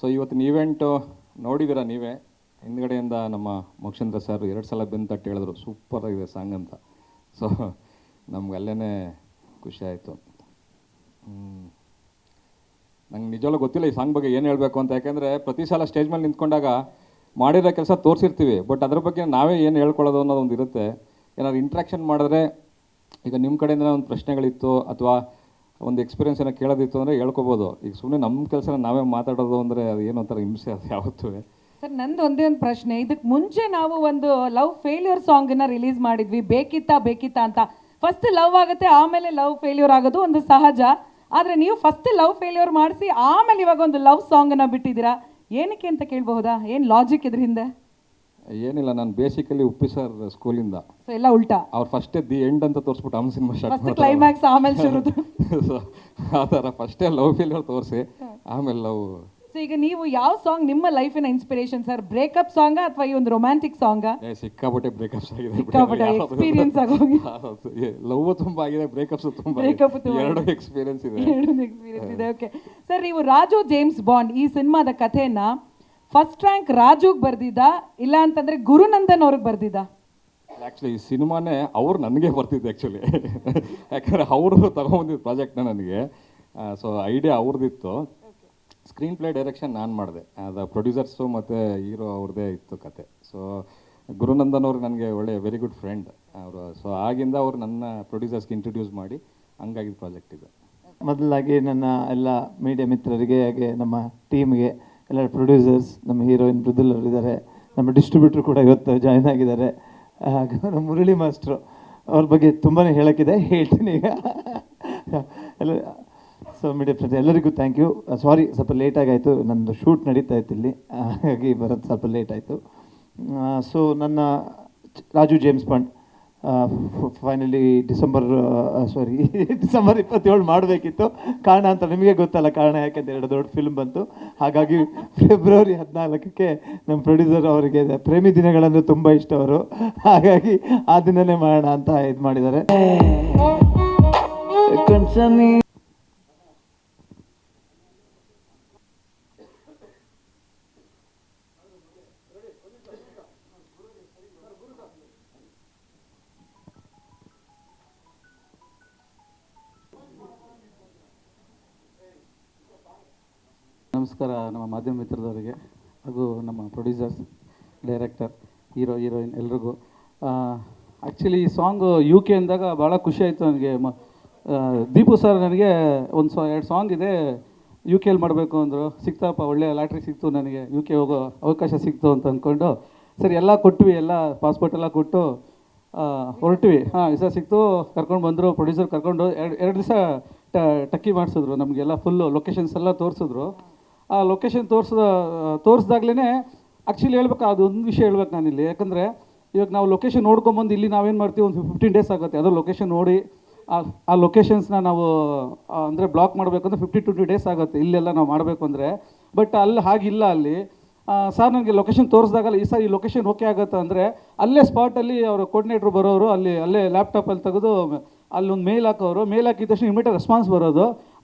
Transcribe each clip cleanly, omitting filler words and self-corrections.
So ಇವತ್ತಿನ event ನೋಡಿದ್ದೀರಾ ನೀವೇ, ಹಿಂದ್ಗಡೆಯಿಂದ ನಮ್ಮ ಮೋಕ್ಷೇಂದ್ರ ಸರ್ 2 ಸಲ ಬೆನ್ನು ತಟ್ಟಿ ಹೇಳಿದ್ರು ಸೂಪರ್ ಆಗಿದೆ ಸಾಂಗ್ ಅಂತ. ಸೊ ನಮ್ಗೆ ಅಲ್ಲೇ ಖುಷಿ ಆಯಿತು. ನಂಗೆ ನಿಜವಾಗ್ಲೂ ಗೊತ್ತಿಲ್ಲ ಈ ಸಾಂಗ್ ಬಗ್ಗೆ ಏನು ಹೇಳಬೇಕು ಅಂತ. ಯಾಕೆಂದರೆ ಪ್ರತಿ ಸಲ ಸ್ಟೇಜ್ ಮೇಲೆ ನಿಂತ್ಕೊಂಡಾಗ ಮಾಡಿರೋ ಕೆಲಸ ತೋರಿಸಿರ್ತೀವಿ, ಬಟ್ ಅದ್ರ ಬಗ್ಗೆ ನಾವೇ ಏನು ಹೇಳ್ಕೊಳ್ಳೋದು ಅನ್ನೋದೊಂದು ಇರುತ್ತೆ. ಏನಾದ್ರು ಇಂಟ್ರಾಕ್ಷನ್ ಮಾಡಿದ್ರೆ, ಈಗ ನಿಮ್ಮ ಕಡೆಯಿಂದ ಒಂದು ಪ್ರಶ್ನೆಗಳಿತ್ತು ಅಥವಾ ಒಂದು ಎಕ್ಸ್ಪೀರಿಯನ್ಸ್ ಏನೋ ಕೇಳೋದಿತ್ತು ಅಂದರೆ ಹೇಳ್ಕೊಬೋದು. ಈಗ ಸುಮ್ಮನೆ ನಮ್ಮ ಕೆಲಸನ ನಾವೇ ಮಾತಾಡೋದು ಅಂದರೆ ಅದು ಏನೋ ಒಂಥರ ಹಿಂಸೆ ಅದು ಯಾವತ್ತೂ. ಸರ್, ನಂದು ಒಂದೇ ಒಂದು ಪ್ರಶ್ನೆ. ಇದಕ್ಕೆ ಮುಂಚೆ ನಾವು ಒಂದು ಲವ್ ಫೇಲ್ಯೂರ್ ಸಾಂಗನ್ನು ರಿಲೀಸ್ ಮಾಡಿದ್ವಿ, ಬೇಕಿತ್ತಾ ಅಂತ. ಫಸ್ಟ್ ಲವ್ ಆಗುತ್ತೆ, ಆಮೇಲೆ ಲವ್ ಫೇಲ್ಯೂರ್ ಆಗೋದು ಒಂದು ಸಹಜ. ಆದರೆ ನೀವು ಫಸ್ಟ್ ಲವ್ ಫೇಲ್ಯೂರ್ ಮಾಡಿಸಿ ಆಮೇಲೆ ಇವಾಗ ಒಂದು ಲವ್ ಸಾಂಗನ್ನು ಬಿಟ್ಟಿದ್ದೀರಾ, ಏನಕ್ಕೆ ಅಂತ ಕೇಳಬಹುದಾ? ಏನು ಲಾಜಿಕ್ ಇದ್ರ ಹಿಂದೆ? ಏನಿಲ್ಲ, ನಾನು ಬೇಸಿಕಲಿ ಉಪ್ಪಿ ಸರ್ ಸ್ಕೂಲಿಂದ. ಸೊ ಎಲ್ಲ ಉಲ್ಟಾ, ಅವ್ರು ಫಸ್ಟೇ ದಿ ಎಂಡ್ ಅಂತ ತೋರಿಸ್ಬಿಟ್ಟು ಆಮೇಲೆ ಸಿನಿಮಾ ಸ್ಟಾರ್ಟ್ ಫಸ್ಟ್ ಕ್ಲೈಮ್ಯಾಕ್ಸ್ ಆಮೇಲೆ ಶುರುದು. ಸೊ ಆ ಥರ ಫಸ್ಟೇ ಲವ್ ಫೇಲ್ಯೂರ್ ತೋರಿಸಿ ಆಮೇಲೆ ಲವ್. ಸೊ ಈಗ ನೀವು ಯಾವ ಸಾಂಗ್ ನಿಮ್ಮ ಲೈಫಿನ ಇನ್ಸ್ಪಿರೇಷನ್ ಸರ್? ಬ್ರೇಕಪ್ ಸಾಂಗಾ ಅಥವಾ ಈ ಒಂದು ರೊಮ್ಯಾಂಟಿಕ್ ಸಾಂಗಾ? ಸಿಕ್ಕಾಪಟ್ಟೆ ಬ್ರೇಕಪ್ಸ್ ಆಗಿದೆ, ಎಕ್ಸ್ಪೀರಿಯನ್ಸ್ ಆಗೋಗಿ. ಲವ್ ತುಂಬ ಆಗಿದೆ, ಬ್ರೇಕಪ್ಸ್ ತುಂಬ, ಎರಡು ಎಕ್ಸ್ಪೀರಿಯನ್ಸ್ ಇದೆ. ಓಕೆ ಸರ್, ನೀವು ರಾಜು ಜೇಮ್ಸ್ ಬಾಂಡ್ ಈ ಸಿನಿಮಾದ ಕಥೆನ ಫಸ್ಟ್ ರ್ಯಾಂಕ್ ರಾಜುಗ್ ಬರ್ದಿದ್ದ, ಇಲ್ಲ ಅಂತಂದ್ರೆ ಗುರುನಂದನ್ ಅವ್ರಿಗೆ ಬರ್ದಿದ್ದ? ಆ್ಯಕ್ಚುಲಿ ಈ ಸಿನಿಮಾನೇ ಅವ್ರು ನನಗೆ ಬರ್ತಿದ್ದು ಆ್ಯಕ್ಚುಲಿ. ಯಾಕಂದರೆ ಅವರು ತಗೊಂಬಂದಿದ್ದು ಪ್ರಾಜೆಕ್ಟ್ನ ನನಗೆ. ಸೊ ಐಡಿಯಾ ಅವ್ರದ್ದಿತ್ತು, ಸ್ಕ್ರೀನ್ ಪ್ಲೇ ಡೈರೆಕ್ಷನ್ ನಾನು ಮಾಡಿದೆ, ಅದು ಪ್ರೊಡ್ಯೂಸರ್ಸು ಮತ್ತು ಹೀರೋ ಅವ್ರದ್ದೇ ಇತ್ತು ಕತೆ. ಸೊ ಗುರುನಂದನ್ ಅವರು ನನಗೆ ಒಳ್ಳೆ ವೆರಿ ಗುಡ್ ಫ್ರೆಂಡ್ ಅವರು. ಸೊ ಆಗಿಂದ ಅವರು ನನ್ನ ಪ್ರೊಡ್ಯೂಸರ್ಸ್ಗೆ ಇಂಟ್ರೊಡ್ಯೂಸ್ ಮಾಡಿ ಹಂಗಾಗಿದ್ದು ಪ್ರಾಜೆಕ್ಟ್ ಇದು. ಮೊದಲಾಗಿ ನನ್ನ ಎಲ್ಲ ಮೀಡಿಯಾ ಮಿತ್ರರಿಗೆ, ಹಾಗೆ ನಮ್ಮ ಟೀಮ್ಗೆ, ಎಲ್ಲ ಪ್ರೊಡ್ಯೂಸರ್ಸ್, ನಮ್ಮ ಹೀರೋಯಿನ್ ಮೃದುಲ್ ಅವರಿದ್ದಾರೆ, ನಮ್ಮ ಡಿಸ್ಟ್ರಿಬ್ಯೂಟ್ರ್ ಕೂಡ ಇವತ್ತು ಜಾಯ್ನ್ ಆಗಿದ್ದಾರೆ, ನಮ್ಮ ಮುರಳಿ ಮಾಸ್ಟ್ರು, ಅವ್ರ ಬಗ್ಗೆ ತುಂಬಾ ಹೇಳೋಕ್ಕಿದೆ, ಹೇಳ್ತೀನಿ ಈಗ. ಎಲ್ಲ ಸೊ ಮೀಡಿಯಾ ಫ್ರೆಂಡ್ಸ್ ಎಲ್ಲರಿಗೂ ಥ್ಯಾಂಕ್ ಯು. ಸಾರಿ ಸ್ವಲ್ಪ ಲೇಟಾಗಾಯಿತು, ನನ್ನದು ಶೂಟ್ ನಡೀತಾ ಇತ್ತು ಇಲ್ಲಿ, ಹಾಗಾಗಿ ಬರೋದು ಸ್ವಲ್ಪ ಲೇಟ್ ಆಯಿತು. ಸೊ ನನ್ನ Raju James bond finally December 27 ಮಾಡಬೇಕಿತ್ತು. ಕಾರಣ ಅಂತ ನಿಮಗೆ ಗೊತ್ತಲ್ಲ, ಕಾರಣ ಯಾಕೆಂದರೆ 2 ದೊಡ್ಡ ಫಿಲ್ಮ್ ಬಂತು. ಹಾಗಾಗಿ ಫೆಬ್ರವರಿ 14ಕ್ಕೆ ನಮ್ಮ ಪ್ರೊಡ್ಯೂಸರ್ ಅವರಿಗೆ ಪ್ರೇಮಿ ದಿನಗಳಂದರೆ ತುಂಬ ಇಷ್ಟ ಅವರು, ಹಾಗಾಗಿ ಆ ದಿನನೇ ಮಾಡೋಣ ಅಂತ ಇದು ಮಾಡಿದ್ದಾರೆ. ನಮಸ್ಕಾರ ನಮ್ಮ ಮಾಧ್ಯಮ ಮಿತ್ರದವರಿಗೆ ಹಾಗೂ ನಮ್ಮ ಪ್ರೊಡ್ಯೂಸರ್ಸ್, ಡೈರೆಕ್ಟರ್, ಹೀರೋಯಿನ್ ಎಲ್ರಿಗೂ. ಆ್ಯಕ್ಚುಲಿ ಈ ಸಾಂಗು UK ಅಂದಾಗ ಭಾಳ ಖುಷಿ ಆಯಿತು ನನಗೆ. ದೀಪು ಸರ್ ನನಗೆ 2 ಸಾಂಗ್ ಇದೆ UK ಮಾಡಬೇಕು ಅಂದರು. ಸಿಕ್ತಪ್ಪ, ಒಳ್ಳೆಯ ಲಾಟ್ರಿ ಸಿಕ್ತು ನನಗೆ, UK ಹೋಗೋ ಅವಕಾಶ ಸಿಕ್ತು ಅಂತ ಅಂದ್ಕೊಂಡು ಸರಿ ಎಲ್ಲ ಕೊಟ್ವಿ, ಎಲ್ಲ ಪಾಸ್ಪೋರ್ಟ್ ಎಲ್ಲ ಕೊಟ್ಟು ಹೊರಟ್ವಿ. ವಿಸಾ ಸಿಕ್ತು, ಕರ್ಕೊಂಡು ಬಂದರು. ಪ್ರೊಡ್ಯೂಸರ್ ಕರ್ಕೊಂಡು 2 ದಿವಸ ಟಕ್ಕಿ ಮಾಡಿಸಿದ್ರು ನಮಗೆಲ್ಲ, ಫುಲ್ಲು ಲೊಕೇಶನ್ಸ್ ಎಲ್ಲ ತೋರಿಸಿದ್ರು. ಆ ಲೊಕೇಶನ್ ತೋರಿಸ್ದಾಗ್ಲೇ ಆ್ಯಕ್ಚುಲಿ ಹೇಳ್ಬೇಕು, ಅದು ಒಂದು ವಿಷಯ ಹೇಳ್ಬೇಕು ನಾನಿಲ್ಲಿ. ಯಾಕಂದರೆ ಇವಾಗ ನಾವು ಲೊಕೇಶನ್ ನೋಡ್ಕೊಂಬಂದು ಇಲ್ಲಿ ನಾವೇನು ಮಾಡ್ತೀವಿ, ಒಂದು 15 ಡೇಸ್ ಆಗುತ್ತೆ. ಅದು ಲೊಕೇಶನ್ ನೋಡಿ ಆ ಲೊಕೇಶನ್ಸ್ನ ನಾವು ಅಂದರೆ ಬ್ಲಾಕ್ ಮಾಡಬೇಕು ಅಂದರೆ 15-20 ಡೇಸ್ ಆಗುತ್ತೆ ಇಲ್ಲೆಲ್ಲ ನಾವು ಮಾಡಬೇಕು ಅಂದರೆ. ಬಟ್ ಅಲ್ಲಿ ಹಾಗಿಲ್ಲ. ಅಲ್ಲಿ ಸರ್ ನನಗೆ ಲೊಕೇಶನ್ ತೋರಿಸ್ದಾಗಲ್ಲ, ಈ ಸರ್ ಈ ಲೊಕೇಶನ್ ಓಕೆ ಆಗುತ್ತೆ ಅಂದರೆ ಅಲ್ಲೇ ಸ್ಪಾಟಲ್ಲಿ ಅವರು ಕೋರ್ಡಿನೇಟ್ರು ಬರೋರು, ಅಲ್ಲೇ ಲ್ಯಾಪ್ಟಾಪಲ್ಲಿ ತೆಗೆದು ಅಲ್ಲೊಂದು ಮೇಲ್ ಹಾಕೋರು. ಮೇಲ್ ಹಾಕಿದ ತಕ್ಷಣ ಇಮಿಡಿಯೇಟ್ ರೆಸ್ಪಾನ್ಸ್ ಬರೋದು,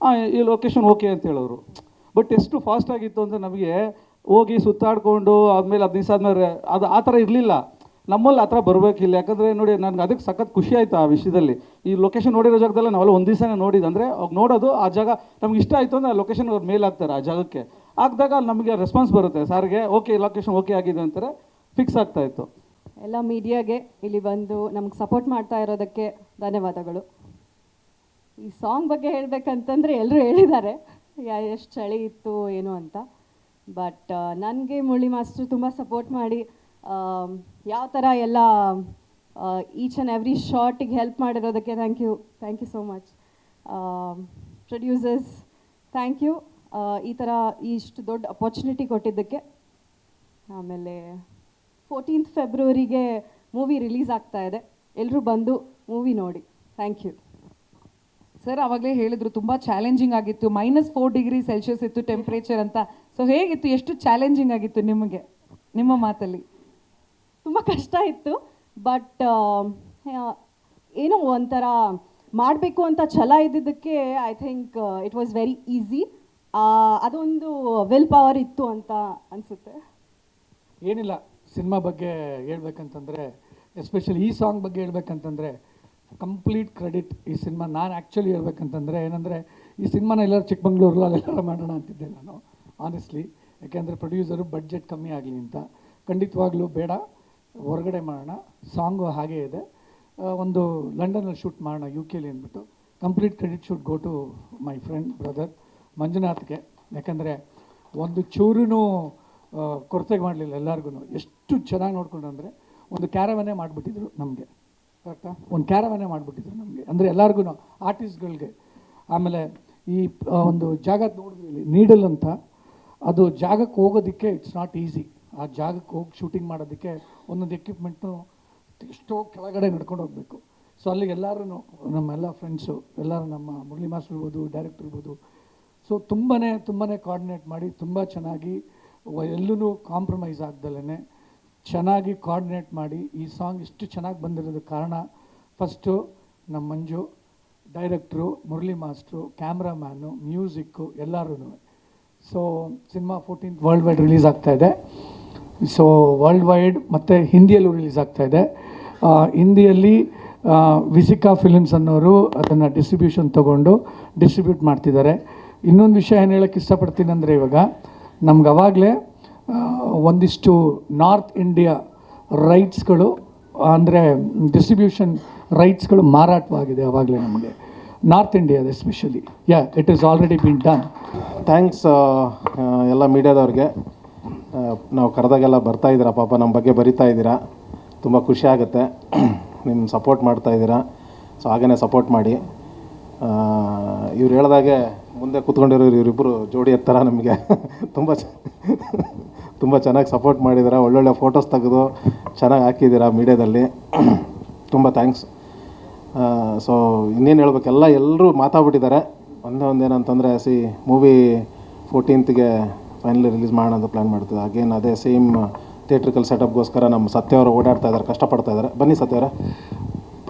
ಈ ಲೊಕೇಶನ್ ಓಕೆ ಅಂತ ಹೇಳೋರು. ಬಟ್ ಎಷ್ಟು ಫಾಸ್ಟ್ ಆಗಿತ್ತು ಅಂದರೆ ನಮಗೆ ಹೋಗಿ ಸುತ್ತಾಡಿಕೊಂಡು ಆದಮೇಲೆ 15 ದಿವಸ ಆದಮೇಲೆ ಅದು ಆ ಥರ ಇರಲಿಲ್ಲ. ನಮ್ಮಲ್ಲಿ ಆ ಥರ ಬರಬೇಕಿಲ್ಲ. ಯಾಕಂದರೆ ನೋಡಿ, ನನಗೆ ಅದಕ್ಕೆ ಸಖತ್ ಖುಷಿ ಆಯಿತು ಆ ವಿಷಯದಲ್ಲಿ. ಈ ಲೊಕೇಶನ್ ನೋಡಿರೋ ಜಾಗದಲ್ಲ ನಾವೆಲ್ಲ ಒಂದು ದಿವಸನೇ ನೋಡಿದ್ದು. ಅಂದರೆ ಅವಾಗ ನೋಡೋದು ಆ ಜಾಗ ನಮ್ಗೆ ಇಷ್ಟ ಆಯಿತು ಅಂದರೆ ಆ ಲೊಕೇಶನ್ ಅವ್ರು ಮೇಲ್ ಹಾಕ್ತಾರೆ ಆ ಜಾಗಕ್ಕೆ. ಹಾಕಿದಾಗ ನಮಗೆ ರೆಸ್ಪಾನ್ಸ್ ಬರುತ್ತೆ, ಸಾರಿಗೆ ಓಕೆ ಲೊಕೇಶನ್ ಓಕೆ ಆಗಿದೆ ಅಂತಾರೆ, ಫಿಕ್ಸ್ ಆಗ್ತಾಯಿತ್ತು. ಎಲ್ಲ ಮೀಡಿಯಾಗೆ ಇಲ್ಲಿ ಬಂದು ನಮ್ಗೆ ಸಪೋರ್ಟ್ ಮಾಡ್ತಾ ಇರೋದಕ್ಕೆ ಧನ್ಯವಾದಗಳು. ಈ ಸಾಂಗ್ ಬಗ್ಗೆ ಹೇಳಬೇಕಂತಂದರೆ ಎಲ್ಲರೂ ಹೇಳಿದ್ದಾರೆ ಎಷ್ಟು ಚಳಿ ಇತ್ತು ಏನು ಅಂತ. ಬಟ್ ನನಗೆ ಮುರಳಿ ಮಾಸ್ಟ್ರು ತುಂಬ ಸಪೋರ್ಟ್ ಮಾಡಿ ಯಾವ ಥರ ಎಲ್ಲ ಈಚ್ ಆ್ಯಂಡ್ ಎವ್ರಿ ಶಾರ್ಟಿಗೆ ಹೆಲ್ಪ್ ಮಾಡಿರೋದಕ್ಕೆ thank you so much. Producers thank you, ಈ ಥರ ಇಷ್ಟು ದೊಡ್ಡ ಅಪರ್ಚುನಿಟಿ ಕೊಟ್ಟಿದ್ದಕ್ಕೆ. ಆಮೇಲೆ 14th ಫೆಬ್ರವರಿಗೆ ಮೂವಿ ರಿಲೀಸ್ ಆಗ್ತಾ ಇದೆ, ಎಲ್ಲರೂ ಬಂದು ಮೂವಿ ನೋಡಿ. Thank you sir. ಆವಾಗಲೇ ಹೇಳಿದ್ರು ತುಂಬ ಚಾಲೆಂಜಿಂಗ್ ಆಗಿತ್ತು, -4 ಡಿಗ್ರಿ ಸೆಲ್ಸಿಯಸ್ ಇತ್ತು ಟೆಂಪ್ರೇಚರ್ ಅಂತ. ಸೊ ಹೇಗಿತ್ತು, ಎಷ್ಟು ಚಾಲೆಂಜಿಂಗ್ ಆಗಿತ್ತು ನಿಮಗೆ, ನಿಮ್ಮ ಮಾತಲ್ಲಿ? ತುಂಬ ಕಷ್ಟ ಇತ್ತು, ಬಟ್ ಏನೋ ಒಂಥರ ಮಾಡಬೇಕು ಅಂತ ಛಲ ಇದ್ದಿದ್ದಕ್ಕೆ I think it was very easy. ಅದೊಂದು ವಿಲ್ ಪವರ್ ಇತ್ತು ಅಂತ ಅನಿಸುತ್ತೆ. ಏನಿಲ್ಲ, ಸಿನಿಮಾ ಬಗ್ಗೆ ಹೇಳ್ಬೇಕಂತಂದರೆ, ಎಸ್ಪೆಷಲಿ ಈ ಸಾಂಗ್ ಬಗ್ಗೆ ಹೇಳ್ಬೇಕಂತಂದರೆ ಕಂಪ್ಲೀಟ್ ಕ್ರೆಡಿಟ್ ಈ ಸಿನಿಮಾ. ನಾನು ಆ್ಯಕ್ಚುಲಿ ಹೇಳ್ಬೇಕಂತಂದರೆ ಏನಂದರೆ, ಈ ಸಿನಿಮಾನ ಎಲ್ಲರೂ ಚಿಕ್ಕಮಂಗ್ಳೂರಲ್ಲಿ ಅಲ್ಲೆಲ್ಲ ಮಾಡೋಣ ಅಂತಿದ್ದೆ ನಾನು ಆನೆಸ್ಟ್ಲಿ. ಯಾಕೆಂದರೆ ಪ್ರೊಡ್ಯೂಸರು ಬಡ್ಜೆಟ್ ಕಮ್ಮಿ ಆಗಲಿ ಅಂತ. ಖಂಡಿತವಾಗ್ಲೂ ಬೇಡ, ಹೊರಗಡೆ ಮಾಡೋಣ. ಸಾಂಗು ಹಾಗೇ ಇದೆ. ಒಂದು ಲಂಡನಲ್ಲಿ ಶೂಟ್ ಮಾಡೋಣ, UK ಅಂದ್ಬಿಟ್ಟು. Complete credit shoot go to my friend brother ಮಂಜುನಾಥ್ಗೆ. ಯಾಕಂದರೆ ಒಂದು ಚೂರೂ ಕೊರತೆಗೆ ಮಾಡಲಿಲ್ಲ, ಎಲ್ಲರಿಗೂ ಎಷ್ಟು ಚೆನ್ನಾಗಿ ನೋಡ್ಕೊಂಡು ಅಂದರೆ ಒಂದು ಕ್ಯಾರವನ್ನೇ ಮಾಡಿಬಿಟ್ಟಿದ್ರು ನಮಗೆ. ಕರೆಕ್ಟಾ? ಒಂದು ಕ್ಯಾರವನ್ನೇ ಮಾಡಿಬಿಟ್ಟಿದ್ರು ನಮಗೆ, ಅಂದರೆ ಎಲ್ಲರಿಗೂ ಆರ್ಟಿಸ್ಟ್ಗಳಿಗೆ. ಆಮೇಲೆ ಈ ಒಂದು ಜಾಗ ನೋಡಿದ್ವಿ ನೀಡಲ್ ಅಂತ, ಅದು ಜಾಗಕ್ಕೆ ಹೋಗೋದಕ್ಕೆ ಇಟ್ಸ್ ನಾಟ್ ಈಸಿ. ಆ ಜಾಗಕ್ಕೆ ಹೋಗಿ ಶೂಟಿಂಗ್ ಮಾಡೋದಕ್ಕೆ ಒಂದೊಂದು ಎಕ್ವಿಪ್ಮೆಂಟ್ನು ಎಷ್ಟೋ ಕೆಳಗಡೆ ನಡ್ಕೊಂಡು ಹೋಗಬೇಕು. ಸೊ ಅಲ್ಲಿಗೆ ಎಲ್ಲರೂ ನಮ್ಮೆಲ್ಲ ಫ್ರೆಂಡ್ಸು ಎಲ್ಲರೂ, ನಮ್ಮ ಮುರಳಿ ಮಾಸ್ಟರ್ ಇರ್ಬೋದು, ಡೈರೆಕ್ಟರ್ ಇರ್ಬೋದು, ಸೊ ತುಂಬಾ ಕೋಆರ್ಡಿನೇಟ್ ಮಾಡಿ ತುಂಬ ಚೆನ್ನಾಗಿ ಎಲ್ಲೂ ಕಾಂಪ್ರಮೈಸ್ ಆಗ್ದಲೇ ಚೆನ್ನಾಗಿ ಕೋಆರ್ಡಿನೇಟ್ ಮಾಡಿ ಈ ಸಾಂಗ್ ಇಷ್ಟು ಚೆನ್ನಾಗಿ ಬಂದಿರೋದಕ್ಕೆ ಕಾರಣ ಫಸ್ಟು ನಮ್ಮ ಮಂಜು, ಡೈರೆಕ್ಟ್ರು ಮುರಳಿ ಮಾಸ್ಟ್ರು, ಕ್ಯಾಮ್ರಾಮ್ಯಾನು, ಮ್ಯೂಸಿಕ್ಕು ಎಲ್ಲರೂ. So cinema 14th world wide release ಆಗ್ತಾಯಿದೆ. ಸೊ ವರ್ಲ್ಡ್ ವೈಡ್ ಮತ್ತು ಹಿಂದಿಯಲ್ಲೂ ರಿಲೀಸ್ ಆಗ್ತಾಯಿದೆ. ಹಿಂದಿಯಲ್ಲಿ ವಿಸಿಕಾ ಫಿಲ್ಮ್ಸ್ ಅನ್ನೋರು ಅದನ್ನು ಡಿಸ್ಟ್ರಿಬ್ಯೂಷನ್ ತೊಗೊಂಡು ಡಿಸ್ಟ್ರಿಬ್ಯೂಟ್ ಮಾಡ್ತಿದ್ದಾರೆ. ಇನ್ನೊಂದು ವಿಷಯ ಏನು ಹೇಳೋಕ್ಕೆ ಇಷ್ಟಪಡ್ತೀನಿ ಅಂದರೆ, ಇವಾಗ ನಮ್ಗೆ ಅವಾಗಲೇ ಒಂದಿಷ್ಟು ನಾರ್ತ್ ಇಂಡಿಯಾ ರೈಟ್ಸ್ಗಳು, ಅಂದರೆ ಡಿಸ್ಟ್ರಿಬ್ಯೂಷನ್ ರೈಟ್ಸ್ಗಳು ಮಾರಾಟವಾಗಿದೆ ಆವಾಗಲೇ ನಮಗೆ, ನಾರ್ತ್ ಇಂಡಿಯಾದ especially. It is already been done. Thanks ಎಲ್ಲ ಮೀಡಿಯಾದವ್ರಿಗೆ. ನಾವು ಕರೆದಾಗೆಲ್ಲ ಬರ್ತಾಯಿದ್ದೀರಾ, ಪಾಪ ನಮ್ಮ ಬಗ್ಗೆ ಬರಿತಾ ಇದ್ದೀರಾ, ತುಂಬ ಖುಷಿ ಆಗುತ್ತೆ. ನಿಮ್ಮ ಸಪೋರ್ಟ್ ಮಾಡ್ತಾಯಿದ್ದೀರಾ, ಸೊ ಹಾಗೇ ಸಪೋರ್ಟ್ ಮಾಡಿ. ಇವ್ರು ಹೇಳ್ದಾಗೆ ಮುಂದೆ ಕೂತ್ಕೊಂಡಿರೋರು ಇವರಿಬ್ಬರು ಜೋಡಿ ಎತ್ತರ ನಮಗೆ ತುಂಬ ಚೆನ್ನಾಗಿ ಸಪೋರ್ಟ್ ಮಾಡಿದ್ದೀರಾ. ಒಳ್ಳೊಳ್ಳೆ ಫೋಟೋಸ್ ತೆಗೆದು ಚೆನ್ನಾಗಿ ಹಾಕಿದ್ದೀರಾ ಮೀಡಿಯಾದಲ್ಲಿ, ತುಂಬ ಥ್ಯಾಂಕ್ಸ್. ಸೊ ಇನ್ನೇನು ಹೇಳ್ಬೇಕೆಲ್ಲ ಎಲ್ಲರೂ ಮಾತಾಡ್ಬಿಟ್ಟಿದ್ದಾರೆ. ಒಂದೇನಂತಂದರೆ, ಮೂವಿ 14th ಫೈನಲಿ ರಿಲೀಸ್ ಮಾಡೋಣ ಅಂತ ಪ್ಲ್ಯಾನ್ ಮಾಡ್ತಿದ್ದೆ. ಅಗೇನ್ ಅದೇ ಸೇಮ್ ಥಿಯೇಟ್ರಿಕಲ್ ಸೆಟಪ್ಗೋಸ್ಕರ ನಮ್ಮ ಸತ್ಯವರು ಓಡಾಡ್ತಾ ಇದ್ದಾರೆ, ಕಷ್ಟಪಡ್ತಾ ಇದ್ದಾರೆ. ಬನ್ನಿ ಸತ್ಯವರ.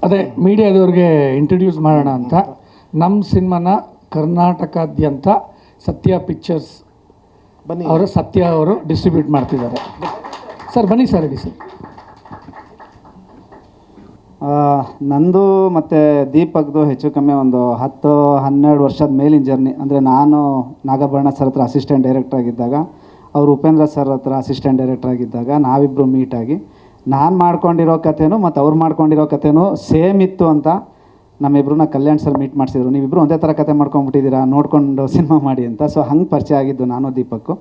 ಅದೇ ಮೀಡಿಯಾದವ್ರಿಗೆ ಇಂಟ್ರಡ್ಯೂಸ್ ಮಾಡೋಣ ಅಂತ ನಮ್ಮ ಸಿನಿಮಾನ ಕರ್ನಾಟಕಾದ್ಯಂತ ಸತ್ಯ ಪಿಕ್ಚರ್ಸ್ ಬನ್ನಿ, ಅವರು ಸತ್ಯ ಅವರು ಡಿಸ್ಟ್ರಿಬ್ಯೂಟ್ ಮಾಡ್ತಿದ್ದಾರೆ. ಸರ್ ಬನ್ನಿ ಸರ್, ಹೇಳಿ ಸರ್. ನಂದು ಮತ್ತು ದೀಪಕ್ದು ಹೆಚ್ಚು ಕಮ್ಮಿ ಒಂದು 10-12 ವರ್ಷದ ಮೇಲಿನ ಜರ್ನಿ. ಅಂದರೆ ನಾನು ನಾಗಭರಣ ಸರ್ ಹತ್ರ ಅಸಿಸ್ಟೆಂಟ್ ಡೈರೆಕ್ಟರ್ ಆಗಿದ್ದಾಗ, ಅವರು ಉಪೇಂದ್ರ ಸರ್ ಹತ್ರ ಅಸಿಸ್ಟೆಂಟ್ ಡೈರೆಕ್ಟರ್ ಆಗಿದ್ದಾಗ ನಾವಿಬ್ಬರು ಮೀಟಾಗಿ ನಾನು ಮಾಡ್ಕೊಂಡಿರೋ ಕಥೆನೂ ಮತ್ತು ಅವ್ರು ಮಾಡ್ಕೊಂಡಿರೋ ಕಥೆನೂ ಸೇಮ್ ಇತ್ತು ಅಂತ ನಮ್ಮಿಬ್ರನ್ನ ಕಲ್ಯಾಣ್ ಸರ್ ಮೀಟ್ ಮಾಡಿಸಿದ್ರು. ನೀವಿಬ್ಬರು ಒಂದೇ ಥರ ಕತೆ ಮಾಡ್ಕೊಂಡ್ಬಿಟ್ಟಿದ್ದೀರಾ, ನೋಡ್ಕೊಂಡು ಸಿನಿಮಾ ಮಾಡಿ ಅಂತ. ಸೊ ಹಂಗೆ ಪರಿಚಯ ಆಗಿದ್ದು ನಾನು ದೀಪಕ್ಕು.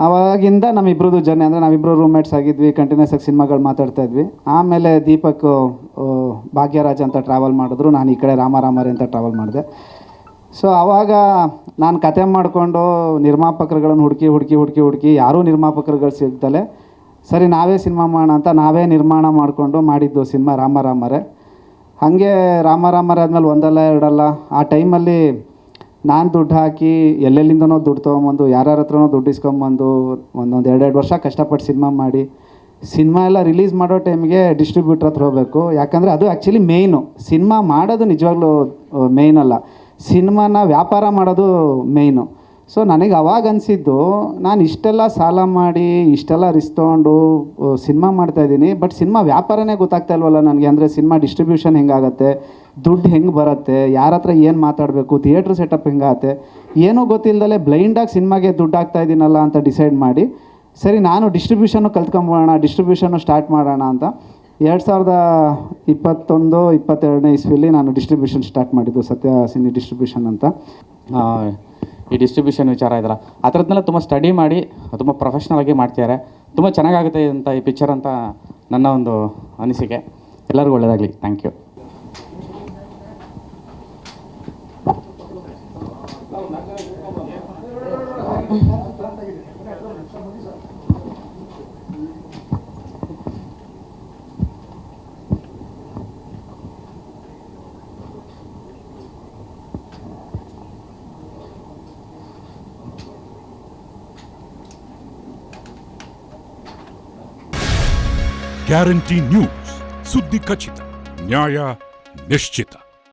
ಆವಾಗಿಂದ ನಮ್ಮಿಬ್ರದ್ದು ಜರ್ನಿ, ಅಂದರೆ ನಾವಿಬ್ಬರು ರೂಮ್ಮೇಟ್ಸ್ ಆಗಿದ್ವಿ, ಕಂಟಿನ್ಯೂಸ್ ಆಗಿ ಸಿನಿಮಾಗಳು ಮಾತಾಡ್ತಾ ಇದ್ವಿ. ಆಮೇಲೆ ದೀಪಕ್ ಭಾಗ್ಯರಾಜ್ ಅಂತ ಟ್ರಾವೆಲ್ ಮಾಡಿದ್ರು, ನಾನು ಈ ಕಡೆ ರಾಮಾರಾಮರೇ ಅಂತ ಟ್ರಾವೆಲ್ ಮಾಡಿದೆ. ಸೊ ಆವಾಗ ನಾನು ಕತೆ ಮಾಡಿಕೊಂಡು ನಿರ್ಮಾಪಕರುಗಳನ್ನು ಹುಡುಕಿ ಯಾರೂ ನಿರ್ಮಾಪಕರುಗಳು ಸಿಗ್ದಲೆ ಸರಿ ನಾವೇ ಸಿನಿಮಾ ಮಾಡೋಣ ಅಂತ ನಾವೇ ನಿರ್ಮಾಣ ಮಾಡಿಕೊಂಡು ಮಾಡಿದ್ದು ಸಿನಿಮಾ ರಾಮಾರಾಮರೇ. ಹಾಗೆ ರಾಮಾರಾಮರೇ ಆದಮೇಲೆ ಒಂದಲ್ಲ ಎರಡಲ್ಲ ಆ ಟೈಮಲ್ಲಿ ನಾನು ದುಡ್ಡು ಹಾಕಿ ಎಲ್ಲೆಲ್ಲಿಂದನೋ ದುಡ್ಡು ತೊಗೊಂಬಂದು ಯಾರ್ಯಾರ ಹತ್ರನೋ ದುಡ್ಡು ಇಸ್ಕೊಂಬಂದು ಒಂದೊಂದು 2 ವರ್ಷ ಕಷ್ಟಪಟ್ಟು ಸಿನಿಮಾ ಮಾಡಿ, ಸಿನಿಮಾ ಎಲ್ಲ ರಿಲೀಸ್ ಮಾಡೋ ಟೈಮಿಗೆ ಡಿಸ್ಟ್ರಿಬ್ಯೂಟ್ರ್ ಹತ್ರ ಹೋಗಬೇಕು. ಯಾಕಂದರೆ ಅದು ಆ್ಯಕ್ಚುಲಿ ಮೇಯ್ನು. ಸಿನಿಮಾ ಮಾಡೋದು ನಿಜವಾಗ್ಲೂ ಮೇಯ್ನ್ ಅಲ್ಲ, ಸಿನಿಮಾನ ವ್ಯಾಪಾರ ಮಾಡೋದು ಮೇಯ್ನು. ಸೊ ನನಗೆ ಅವಾಗ ಅನಿಸಿದ್ದು, ನಾನು ಇಷ್ಟೆಲ್ಲ ಸಾಲ ಮಾಡಿ ಇಷ್ಟೆಲ್ಲ ರಿಸ್ಕ್ ತೊಗೊಂಡು ಸಿನಿಮಾ ಮಾಡ್ತಾಯಿದ್ದೀನಿ, ಬಟ್ ಸಿನಿಮಾ ವ್ಯಾಪಾರನೇ ಗೊತ್ತಾಗ್ತಾ ಇಲ್ವಲ್ಲ ನನಗೆ. ಅಂದರೆ ಸಿನಿಮಾ ಡಿಸ್ಟ್ರಿಬ್ಯೂಷನ್ ಹೆಂಗಾಗತ್ತೆ, ದುಡ್ಡು ಹೆಂಗೆ ಬರುತ್ತೆ, ಯಾರ ಹತ್ರ ಏನು ಮಾತಾಡಬೇಕು, ಥಿಯೇಟ್ರ್ ಸೆಟಪ್ ಹೆಂಗಾಗತ್ತೆ, ಏನೂ ಗೊತ್ತಿಲ್ಲದಲೇ ಬ್ಲೈಂಡಾಗಿ ಸಿನಿಮಾಗೆ ದುಡ್ಡು ಹಾಕ್ತಾಯಿದ್ದೀನಲ್ಲ ಅಂತ ಡಿಸೈಡ್ ಮಾಡಿ, ಸರಿ ನಾನು ಡಿಸ್ಟ್ರಿಬ್ಯೂಷನ್ನು ಕಲ್ತ್ಕೊಂಬೋಣ, ಡಿಸ್ಟ್ರಿಬ್ಯೂಷನ್ನು ಸ್ಟಾರ್ಟ್ ಮಾಡೋಣ ಅಂತ 2021-22 ಇಸ್ವಿಲಿ ನಾನು ಡಿಸ್ಟ್ರಿಬ್ಯೂಷನ್ ಸ್ಟಾರ್ಟ್ ಮಾಡಿದ್ದು, ಸತ್ಯ ಸಿನಿ ಡಿಸ್ಟ್ರಿಬ್ಯೂಷನ್ ಅಂತ. ಈ ಡಿಸ್ಟ್ರಿಬ್ಯೂಷನ್ ವಿಚಾರ ಇದಲ್ಲ, ಆ ಥರದ್ದನ್ನೆಲ್ಲ ತುಂಬ ಸ್ಟಡಿ ಮಾಡಿ ತುಂಬ ಪ್ರೊಫೆಷ್ನಲ್ ಆಗಿ ಮಾಡ್ತಿದ್ದಾರೆ. ತುಂಬ ಚೆನ್ನಾಗಾಗುತ್ತೆ ಅಂತ ಈ ಪಿಕ್ಚರ್ ಅಂತ ನನ್ನ ಒಂದು ಅನಿಸಿಕೆ. ಎಲ್ಲರಿಗೂ ಒಳ್ಳೆಯದಾಗಲಿ. Thank you. ಗ್ಯಾರಂಟಿ ನ್ಯೂಸ್, ಸುದ್ದಿ ಖಚಿತ, ನ್ಯಾಯ ನಿಶ್ಚಿತ.